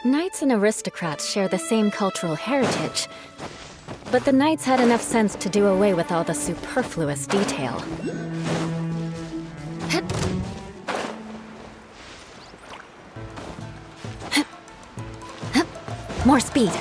Knights and aristocrats share the same cultural heritage, but the knights had enough sense to do away with all the superfluous detail. More speed.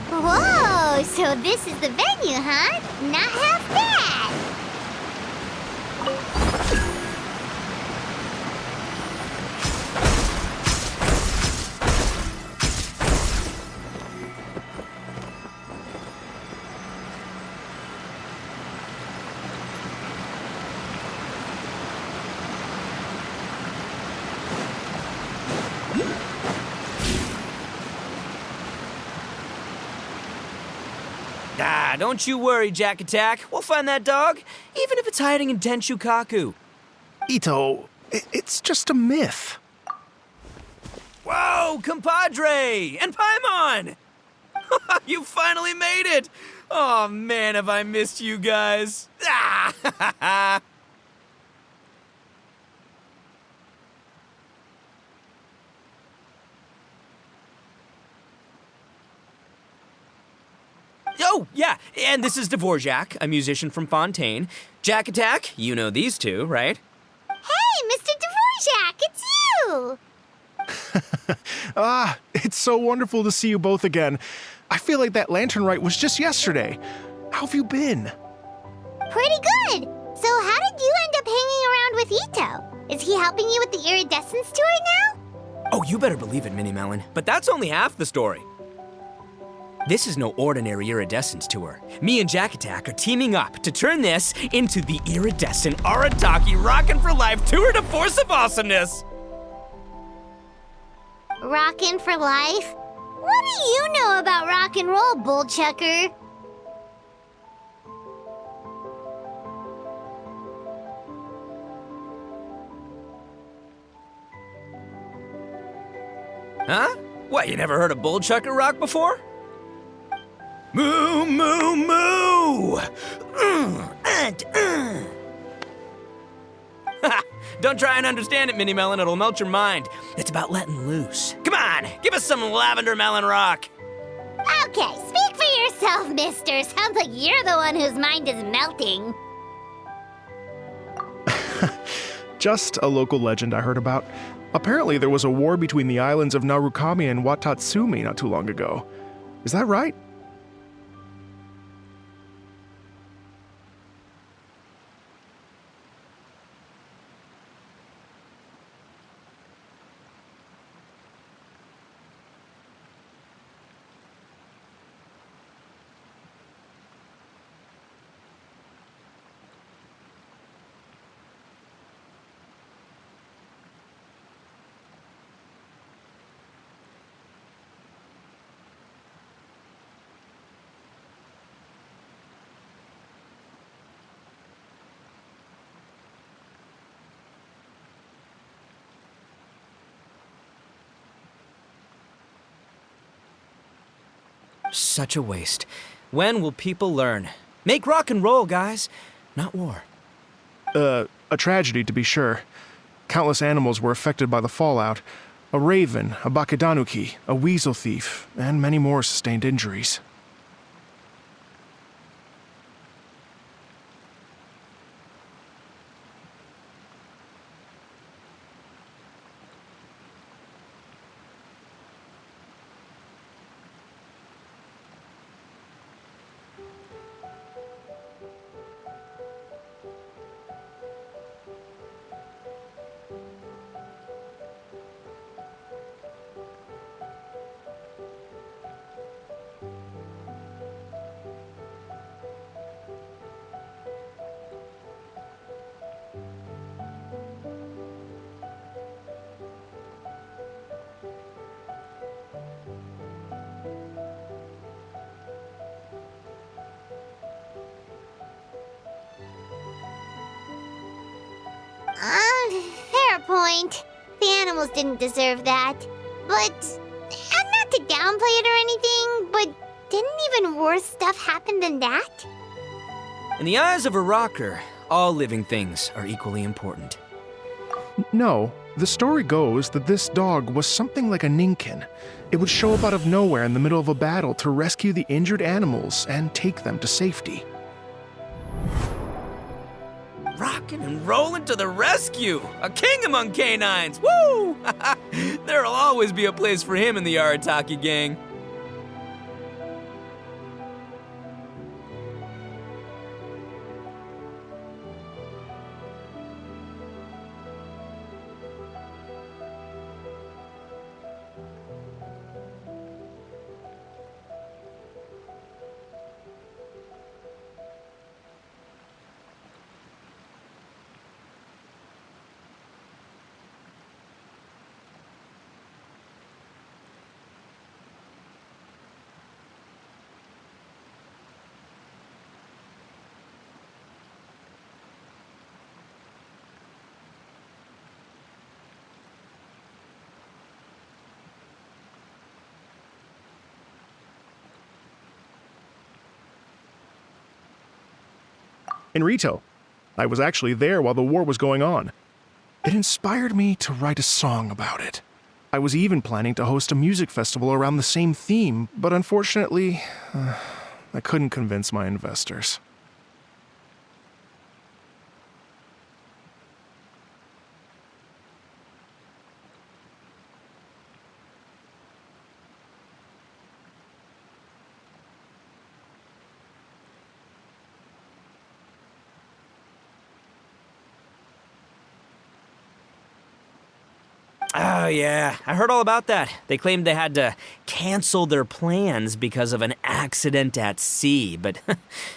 Whoa, so this is the venue, huh? Not half bad. Ah, don't you worry, Jack Attack. We'll find that dog, even if it's hiding in Tenshukaku. Ito, It's just a myth. Whoa, compadre! And Paimon! You finally made it! Oh man, have I missed you guys! Ah! Oh, yeah, and this is Dvorak, a musician from Fontaine. Jack Attack, you know these two, right? Hey, Mr. Dvorak, it's you! It's so wonderful to see you both again. I feel like that lantern rite was just yesterday. How have you been? Pretty good. So how did you end up hanging around with Ito? Is he helping you with the iridescence tour now? Oh, you better believe it, Minnie Melon. But that's only half the story. This is no ordinary iridescence tour. Me and Jack Attack are teaming up to turn this into the iridescent Arataki Rockin' for Life Tour de Force of Awesomeness! Rockin' for life? What do you know about rock and roll, bullchucker? Huh? What, you never heard of bullchucker rock before? Moo, moo, moo! Ha! Don't try and understand it, Minnie Melon. It'll melt your mind. It's about letting loose. Come on, give us some lavender melon rock. Okay, speak for yourself, mister. Sounds like you're the one whose mind is melting. Just a local legend I heard about. Apparently, there was a war between the islands of Narukami and Watatsumi not too long ago. Is that right? Such a waste. When will people learn? Make rock and roll, guys, not war. A tragedy to be sure. Countless animals were affected by the fallout. A raven, a bakedanuki, a weasel thief, and many more sustained injuries. Fair point. The animals didn't deserve that. But, not to downplay it or anything, but didn't even worse stuff happen than that? In the eyes of a rocker, all living things are equally important. No, the story goes that this dog was something like a ninkin. It would show up out of nowhere in the middle of a battle to rescue the injured animals and take them to safety. Rockin' and rollin' to the rescue! A king among canines! Woo! There'll always be a place for him in the Arataki gang. in Rito. I was actually there while the war was going on. It inspired me to write a song about it. I was even planning to host a music festival around the same theme, but unfortunately, I couldn't convince my investors. Oh, yeah, I heard all about that. They claimed they had to cancel their plans because of an accident at sea, but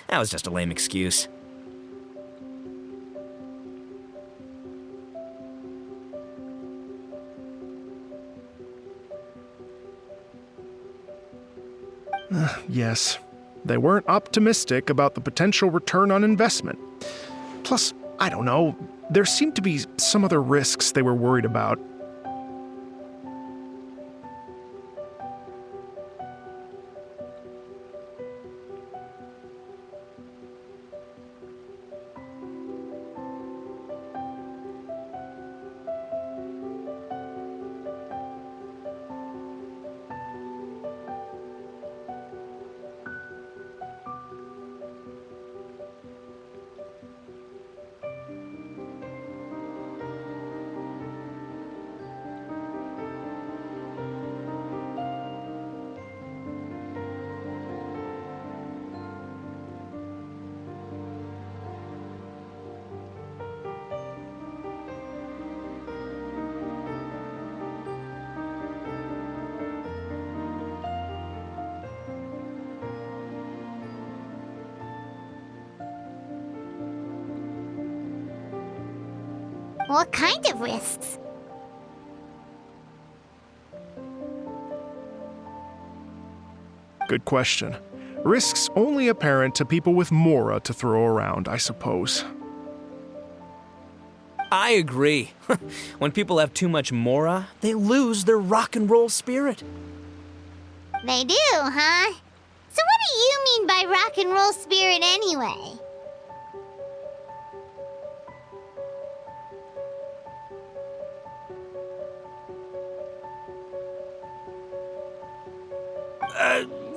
that was just a lame excuse. Yes, they weren't optimistic about the potential return on investment. Plus, I don't know, there seemed to be some other risks they were worried about. What kind of risks? Good question. Risks only apparent to people with Mora to throw around, I suppose. I agree. When people have too much mora, they lose their rock and roll spirit. They do, huh? So what do you mean by rock and roll spirit anyway?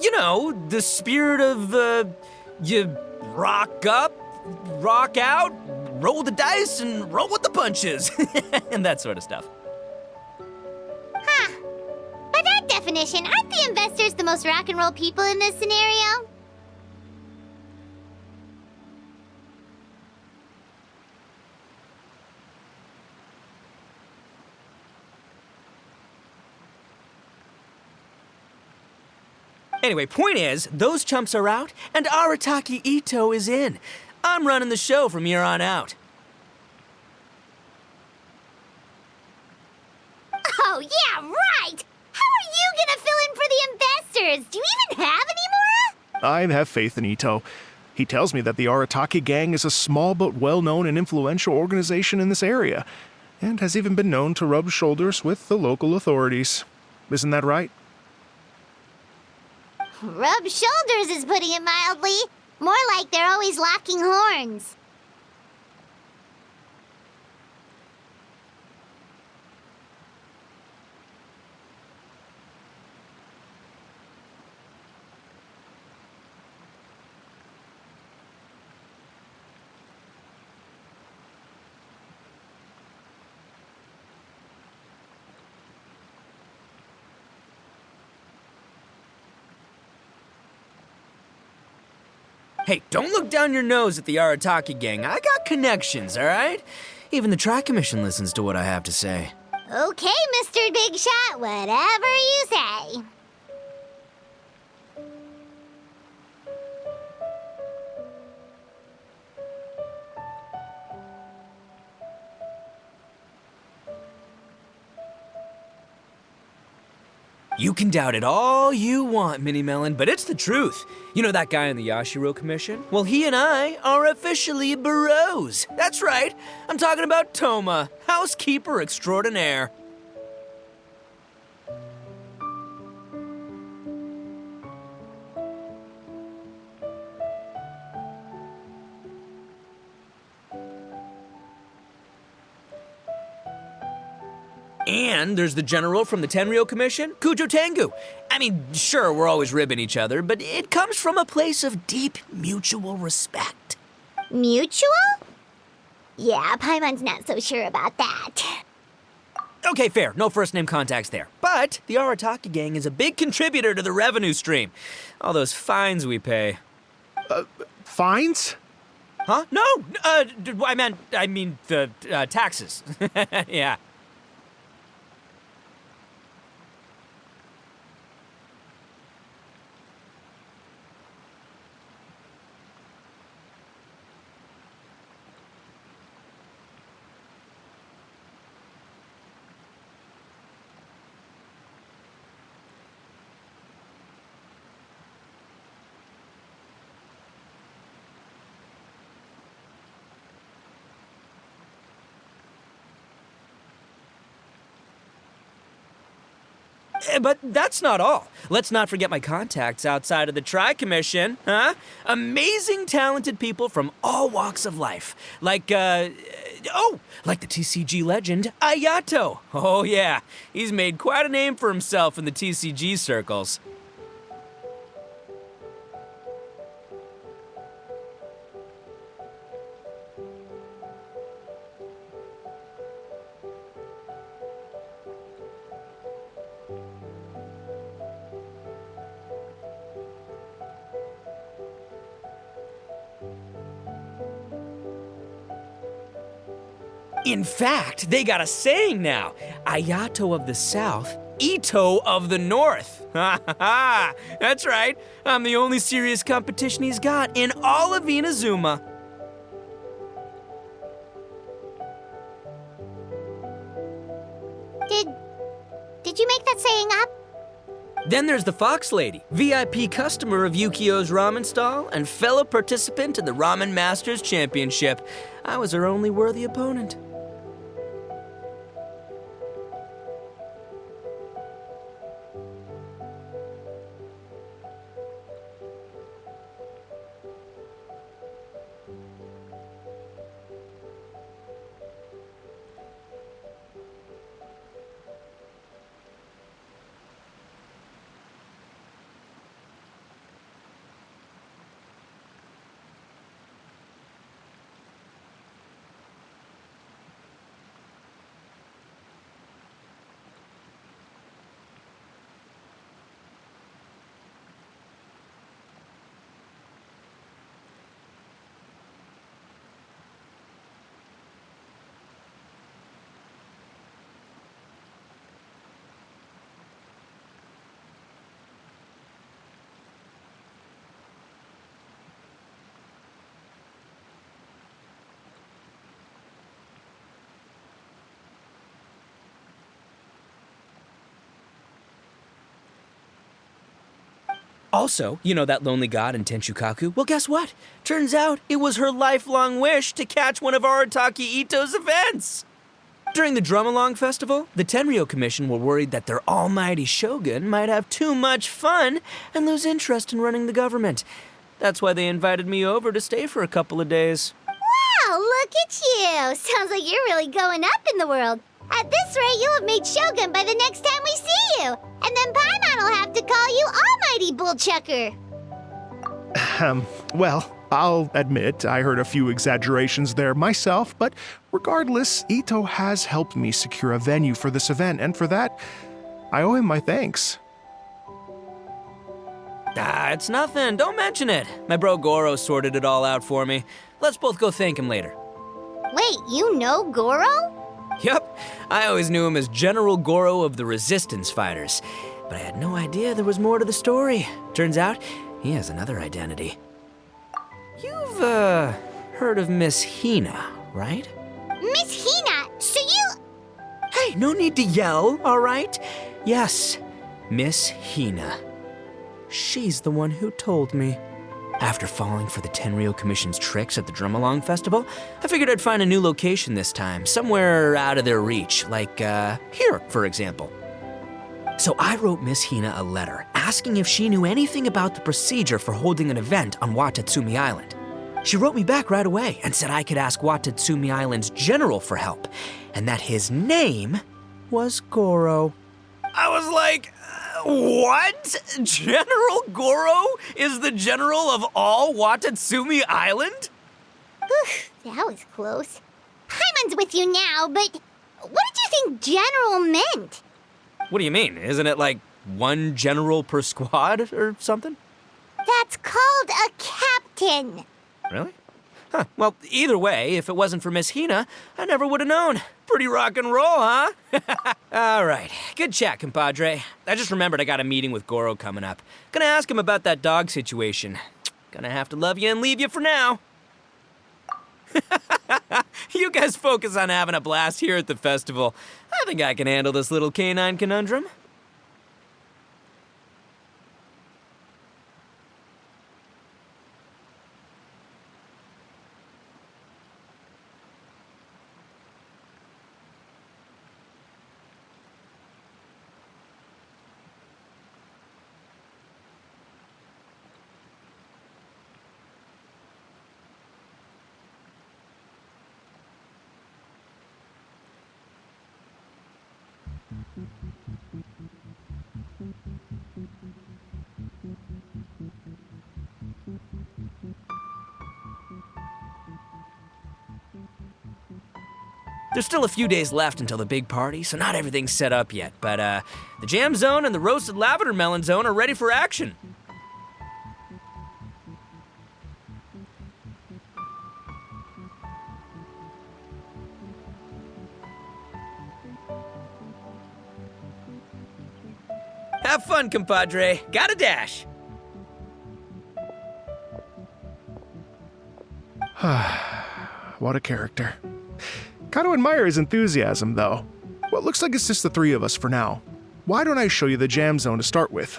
You know, the spirit of, you rock up, rock out, roll the dice, and roll with the punches, and that sort of stuff. Huh. By that definition, aren't the investors the most rock and roll people in this scenario? Anyway, point is, those chumps are out, and Arataki Ito is in. I'm running the show from here on out. Oh, yeah, right! How are you gonna fill in for the investors? Do you even have any more? I have faith in Ito. He tells me that the Arataki gang is a small but well-known and influential organization in this area, and has even been known to rub shoulders with the local authorities. Isn't that right? Rub shoulders is putting it mildly. More like they're always locking horns. Hey, don't look down your nose at the Arataki gang. I got connections, all right? Even the Tri Commission listens to what I have to say. Okay, Mr. Big Shot, whatever you say. You can doubt it all you want, Mini Melon, but it's the truth. You know that guy in the Yashiro Commission? Well, he and I are officially bros. That's right. I'm talking about Toma, housekeeper extraordinaire. And there's the general from the Tenryo Commission, Kujo Tengu. I mean, sure, we're always ribbing each other, but it comes from a place of deep mutual respect. Mutual? Yeah, Paimon's not so sure about that. Okay, fair. No first-name contacts there. But the Arataki gang is a big contributor to the revenue stream. All those fines we pay. Fines? Huh? No! I mean the taxes. Yeah. But that's not all. Let's not forget my contacts outside of the Tri-Commission, huh? Amazing, talented people from all walks of life. Like the TCG legend, Ayato. Oh yeah, he's made quite a name for himself in the TCG circles. In fact, they got a saying now. Ayato of the South, Ito of the North. Ha ha ha! That's right. I'm the only serious competition he's got in all of Inazuma. Did you make that saying up? Then there's the Fox Lady, VIP customer of Yukio's ramen stall and fellow participant in the Ramen Masters Championship. I was her only worthy opponent. Also, you know that lonely god in Tenshukaku? Well, guess what? Turns out it was her lifelong wish to catch one of Arataki Ito's events. During the Drum-Along Festival, the Tenryo Commission were worried that their almighty shogun might have too much fun and lose interest in running the government. That's why they invited me over to stay for a couple of days. Wow, look at you! Sounds like you're really going up in the world. At this rate, you'll have made Shogun by the next time we see you. And then Paimon will have to call you Almighty Bullchucker. Well, I'll admit I heard a few exaggerations there myself, but regardless, Ito has helped me secure a venue for this event, and for that, I owe him my thanks. It's nothing. Don't mention it. My bro Goro sorted it all out for me. Let's both go thank him later. Wait, you know Goro? Yup, I always knew him as General Goro of the Resistance Fighters, but I had no idea there was more to the story. Turns out, he has another identity. You've, heard of Miss Hina, right? Miss Hina, so you... Hey, no need to yell, all right? Yes, Miss Hina. She's the one who told me. After falling for the Tenryo Commission's tricks at the Drum-Along Festival, I figured I'd find a new location this time, somewhere out of their reach, like, here, for example. So I wrote Miss Hina a letter, asking if she knew anything about the procedure for holding an event on Watatsumi Island. She wrote me back right away and said I could ask Watatsumi Island's general for help, and that his name was Goro. I was like, what? General Goro is the general of all Watatsumi Island? Whew, that was close. Paimon's with you now, but what did you think general meant? What do you mean? Isn't it like one general per squad or something? That's called a captain. Really? Huh. Well, either way, if it wasn't for Miss Hina, I never would have known. Pretty rock and roll, huh? All right. Good chat, compadre. I just remembered I got a meeting with Goro coming up. Gonna ask him about that dog situation. Gonna have to love you and leave you for now. You guys focus on having a blast here at the festival. I think I can handle this little canine conundrum. There's still a few days left until the big party, so not everything's set up yet, but the jam zone and the roasted lavender melon zone are ready for action. Have fun, compadre. Gotta dash. What a character. Gotta admire his enthusiasm, though. Well, it looks like it's just the three of us for now. Why don't I show you the jam zone to start with?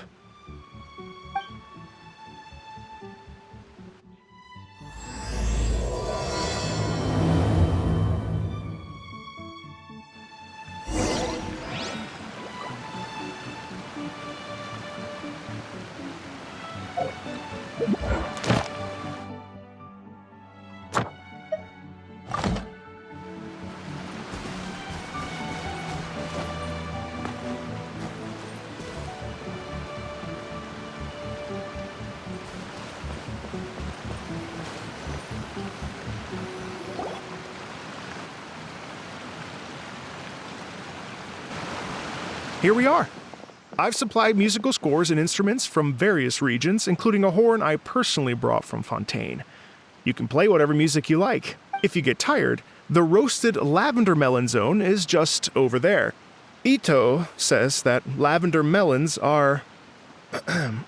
Here we are. I've supplied musical scores and instruments from various regions, including a horn I personally brought from Fontaine. You can play whatever music you like. If you get tired, the roasted lavender melon zone is just over there. Ito says that lavender melons are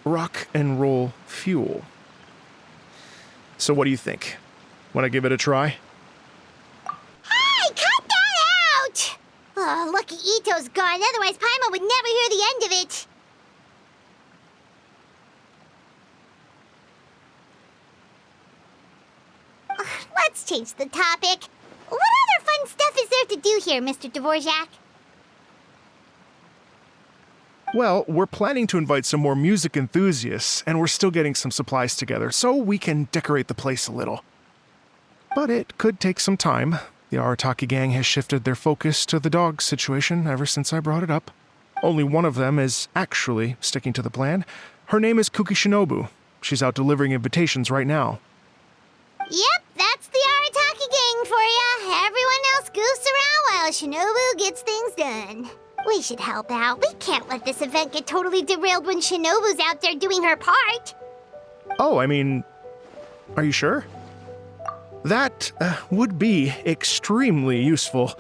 rock and roll fuel. So what do you think? Want to give it a try? Hey, cut that out! Oh, lucky Ito's gone, otherwise Paimon would never hear the end of it. Let's change the topic. What other fun stuff is there to do here, Mr. Dvorak? Well, we're planning to invite some more music enthusiasts, and we're still getting some supplies together, so we can decorate the place a little. But it could take some time. The Arataki gang has shifted their focus to the dog situation ever since I brought it up. Only one of them is actually sticking to the plan. Her name is Kuki Shinobu. She's out delivering invitations right now. Yep, that's the Arataki gang for ya. Everyone else goofs around while Shinobu gets things done. We should help out. We can't let this event get totally derailed when Shinobu's out there doing her part. Oh, I mean, are you sure? That would be extremely useful.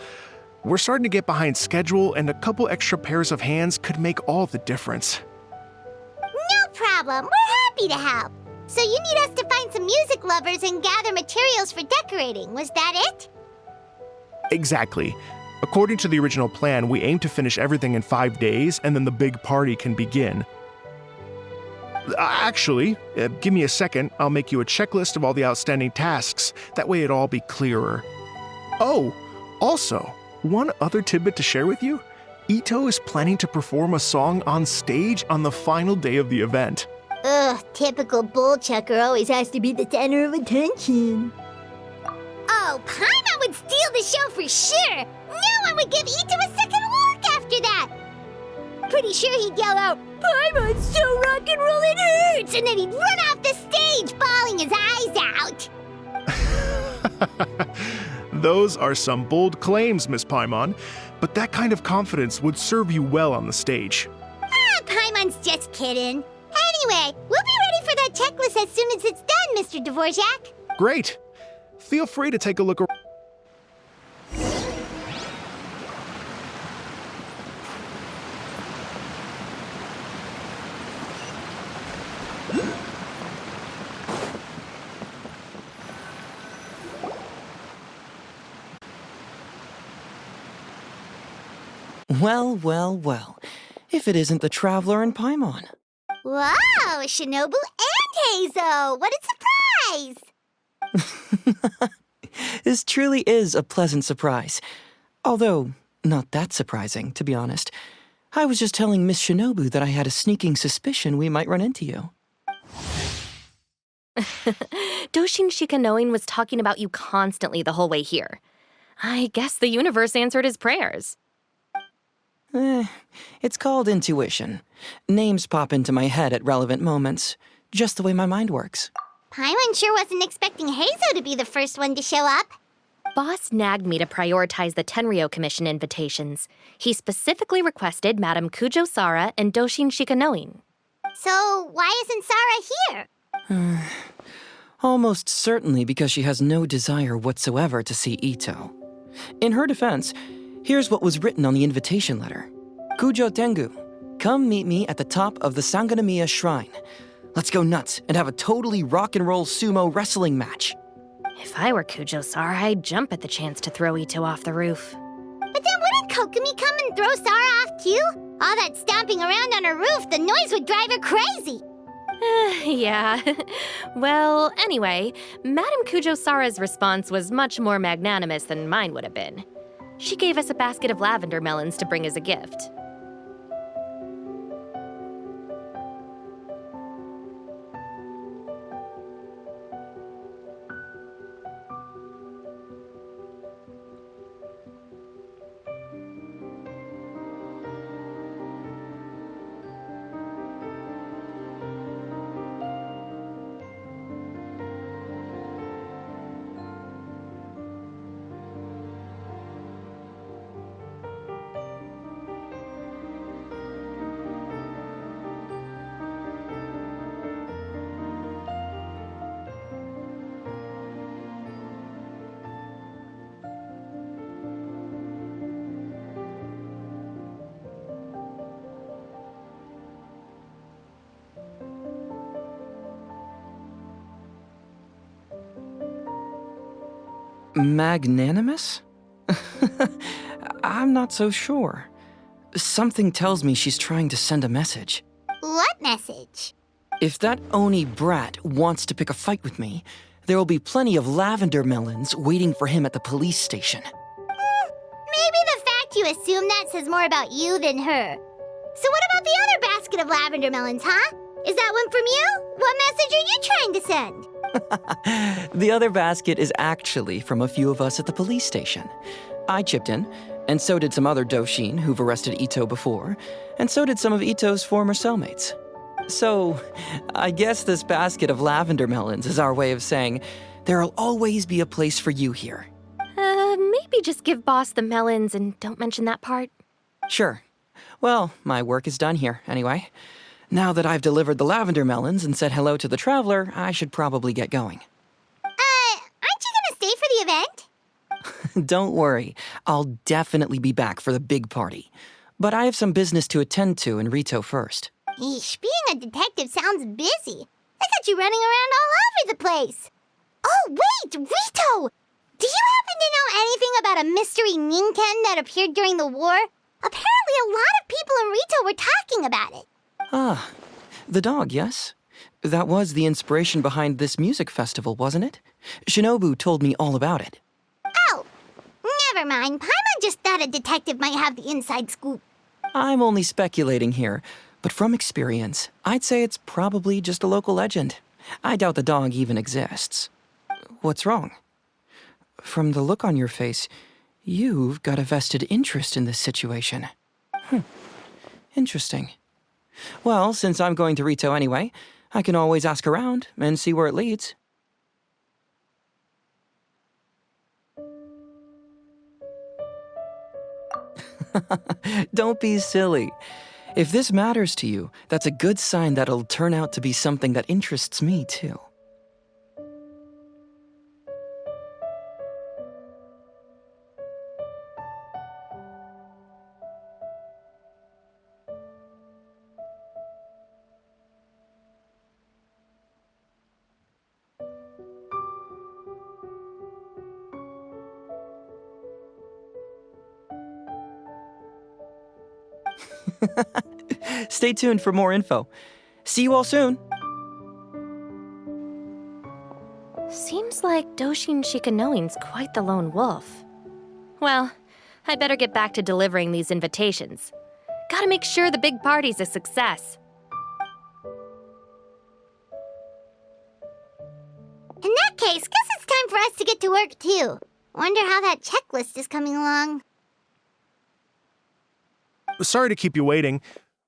We're starting to get behind schedule, and a couple extra pairs of hands could make all the difference. No problem. We're happy to help. So you need us to find some music lovers and gather materials for decorating. Was that it? Exactly. According to the original plan, we aim to finish everything in 5 days, and then the big party can begin. Actually, give me a second. I'll make you a checklist of all the outstanding tasks. That way it'll all be clearer. Oh, also, one other tidbit to share with you. Ito is planning to perform a song on stage on the final day of the event. Ugh, typical bullchucker always has to be the center of attention. Oh, Paimon would steal the show for sure! No one would give Ito a second look after that. Pretty sure he'd yell out, "Paimon's so rock and roll it hurts!" And then he'd run off the stage, bawling his eyes out. Those are some bold claims, Miss Paimon, but that kind of confidence would serve you well on the stage. Paimon's just kidding. Anyway, we'll be ready for that checklist as soon as it's done, Mr. Dvorak. Great. Feel free to take a look around. Well, well, well. If it isn't the Traveler and Paimon. Wow, Shinobu and Heizo! What a surprise! This truly is a pleasant surprise. Although, not that surprising, to be honest. I was just telling Miss Shinobu that I had a sneaking suspicion we might run into you. Doshin Shikanoin was talking about you constantly the whole way here. I guess the universe answered his prayers. It's called intuition. Names pop into my head at relevant moments, just the way my mind works. Paimon sure wasn't expecting Heizo to be the first one to show up. Boss nagged me to prioritize the Tenryo Commission invitations. He specifically requested Madame Kujo Sara and Doshin Shikanoin. So, why isn't Sara here? Almost certainly because she has no desire whatsoever to see Ito. In her defense, here's what was written on the invitation letter. Kujo Tengu, come meet me at the top of the Sangonomiya Shrine. Let's go nuts and have a totally rock and roll sumo wrestling match. If I were Kujo Sara, I'd jump at the chance to throw Ito off the roof. But then wouldn't Kokomi come and throw Sara off too? All that stomping around on her roof, the noise would drive her crazy. Yeah. Well, anyway, Madame Kujo Sara's response was much more magnanimous than mine would have been. She gave us a basket of lavender melons to bring as a gift. Magnanimous? I'm not so sure. Something tells me she's trying to send a message. What message? If that Oni brat wants to pick a fight with me, there will be plenty of lavender melons waiting for him at the police station. Maybe the fact you assume that says more about you than her. So what about the other basket of lavender melons, huh? Is that one from you? What message are you trying to send? The other basket is actually from a few of us at the police station. I chipped in, and so did some other Doshin who've arrested Ito before, and so did some of Ito's former cellmates. So, I guess this basket of lavender melons is our way of saying, there'll always be a place for you here. Maybe just give Boss the melons and don't mention that part. Sure. Well, my work is done here, anyway. Now that I've delivered the lavender melons and said hello to the Traveler, I should probably get going. Aren't you gonna stay for the event? Don't worry, I'll definitely be back for the big party. But I have some business to attend to in Rito first. Eesh, being a detective sounds busy. I got you running around all over the place. Oh, wait, Rito! Do you happen to know anything about a mystery Ninken that appeared during the war? Apparently a lot of people in Rito were talking about it. Ah, the dog, yes? That was the inspiration behind this music festival, wasn't it? Shinobu told me all about it. Oh, never mind. Paimon just thought a detective might have the inside scoop. I'm only speculating here, but from experience, I'd say it's probably just a local legend. I doubt the dog even exists. What's wrong? From the look on your face, you've got a vested interest in this situation. Interesting. Well, since I'm going to Rito anyway, I can always ask around and see where it leads. Don't be silly. If this matters to you, that's a good sign that it'll turn out to be something that interests me, too. Stay tuned for more info. See you all soon. Seems like Doshin Shikanoin's quite the lone wolf. Well, I better get back to delivering these invitations. Gotta make sure the big party's a success. In that case, guess it's time for us to get to work, too. Wonder how that checklist is coming along. Sorry to keep you waiting.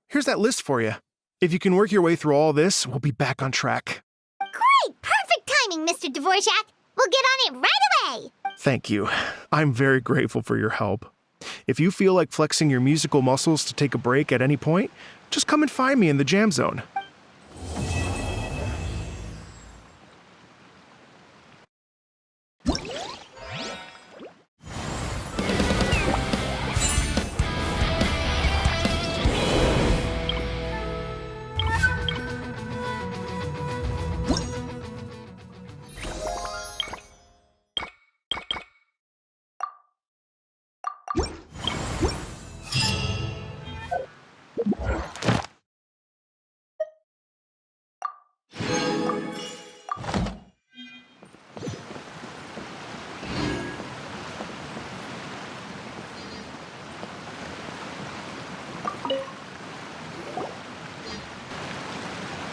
Here's that list for you. If you can work your way through all this, we'll be back on track. Great! Perfect timing, Mr. Dvorak! We'll get on it right away! Thank you. I'm very grateful for your help. If you feel like flexing your musical muscles to take a break at any point, just come and find me in the jam zone.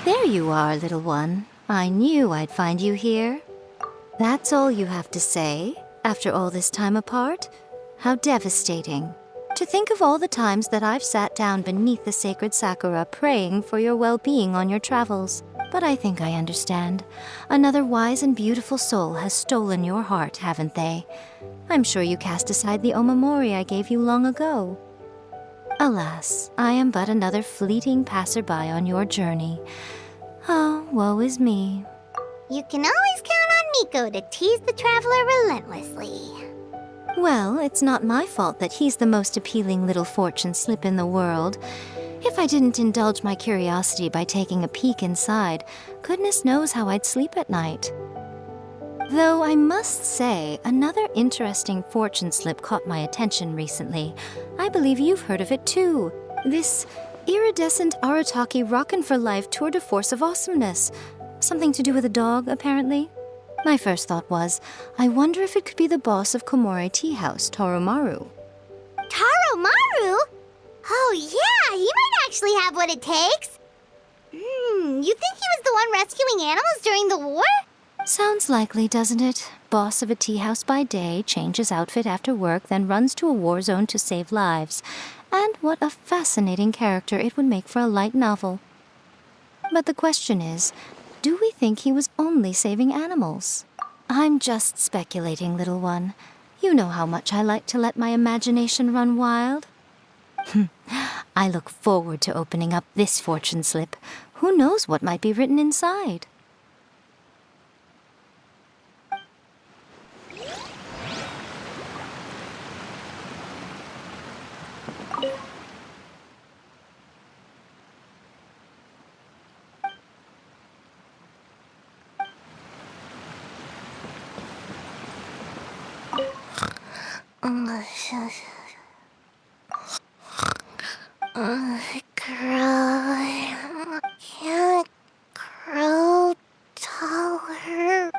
There you are, little one. I knew I'd find you here. That's all you have to say, after all this time apart? How devastating. To think of all the times that I've sat down beneath the sacred sakura praying for your well-being on your travels. But I think I understand. Another wise and beautiful soul has stolen your heart, haven't they? I'm sure you cast aside the omamori I gave you long ago. Alas, I am but another fleeting passerby on your journey. Oh, woe is me. You can always count on Miko to tease the traveler relentlessly. Well, it's not my fault that he's the most appealing little fortune slip in the world. If I didn't indulge my curiosity by taking a peek inside, goodness knows how I'd sleep at night. Though I must say, another interesting fortune slip caught my attention recently. I believe you've heard of it too. This iridescent Arataki Rockin' for Life tour de force of awesomeness. Something to do with a dog, apparently. My first thought was, I wonder if it could be the boss of Komore Tea House, Toromaru. Toromaru? Oh yeah, he might actually have what it takes. You think he was the one rescuing animals during the war? Sounds likely, doesn't it? Boss of a tea house by day, changes outfit after work, then runs to a war zone to save lives. And what a fascinating character it would make for a light novel. But the question is, do we think he was only saving animals? I'm just speculating, little one. You know how much I like to let my imagination run wild. I look forward to opening up this fortune slip. Who knows what might be written inside? Can't grow taller.